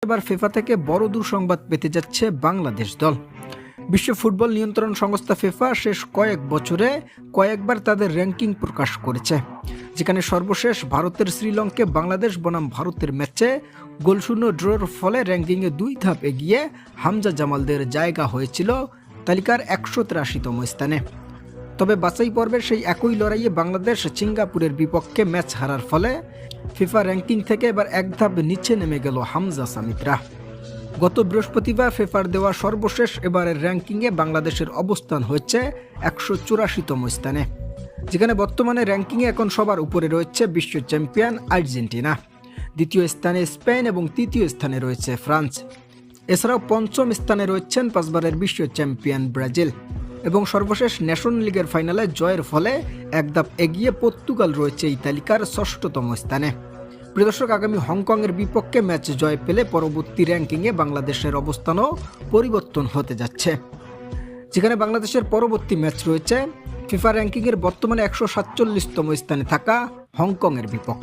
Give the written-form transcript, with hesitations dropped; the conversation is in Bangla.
এবার ফিফা থেকে বড় দুঃসংবাদ পেতে যাচ্ছে বাংলাদেশ দল। বিশ্ব ফুটবল নিয়ন্ত্রণ সংস্থা ফিফা শেষ কয়েক বছরে কয়েকবার তাদের র্যাঙ্কিং প্রকাশ করেছে, যেখানে সর্বশেষ ভারতের শ্রীলঙ্কা বাংলাদেশ বনাম ভারতের ম্যাচে গোলশূন্য ড্রর ফলে র্যাঙ্কিংয়ে 2 ধাপ এগিয়ে হামজা জামালদের জায়গা হয়েছিল তালিকার 183তম স্থানে। তবে বাছাই পর্বের সেই একই লড়াইয়ে বাংলাদেশ সিঙ্গাপুরের বিপক্ষে ম্যাচ হারার ফলে ফিফা র্যাঙ্কিং থেকে এবার 1 ধাপ নিচে নেমে গেল হামজা সামিদরা। গত বৃহস্পতিবার ফিফার দেওয়া সর্বশেষ এবারের র্যাঙ্কিংয়ে বাংলাদেশের অবস্থান হয়েছে 184তম স্থানে, যেখানে বর্তমানে র্যাঙ্কিংয়ে এখন সবার উপরে রয়েছে বিশ্ব চ্যাম্পিয়ন আর্জেন্টিনা, দ্বিতীয় স্থানে স্পেন এবং তৃতীয় স্থানে রয়েছে ফ্রান্স। এছাড়াও পঞ্চম স্থানে রয়েছেন 5 বারের বিশ্ব চ্যাম্পিয়ন ব্রাজিল এবং সর্বশেষ ন্যাশন লিগের ফাইনালে জয়ের ফলে 1 ধাপ এগিয়ে পর্তুগাল রয়েছে এই তালিকার 6ষষ্ঠতম স্থানে। প্রিয় দর্শক, আগামী হংকংয়ের বিপক্ষে ম্যাচ জয় পেলে পরবর্তী র্যাঙ্কিংয়ে বাংলাদেশের অবস্থানও পরিবর্তন হতে যাচ্ছে, যেখানে বাংলাদেশের পরবর্তী ম্যাচ রয়েছে ফিফা র্যাঙ্কিংয়ের বর্তমানে 147তম স্থানে থাকা হংকংয়ের বিপক্ষে।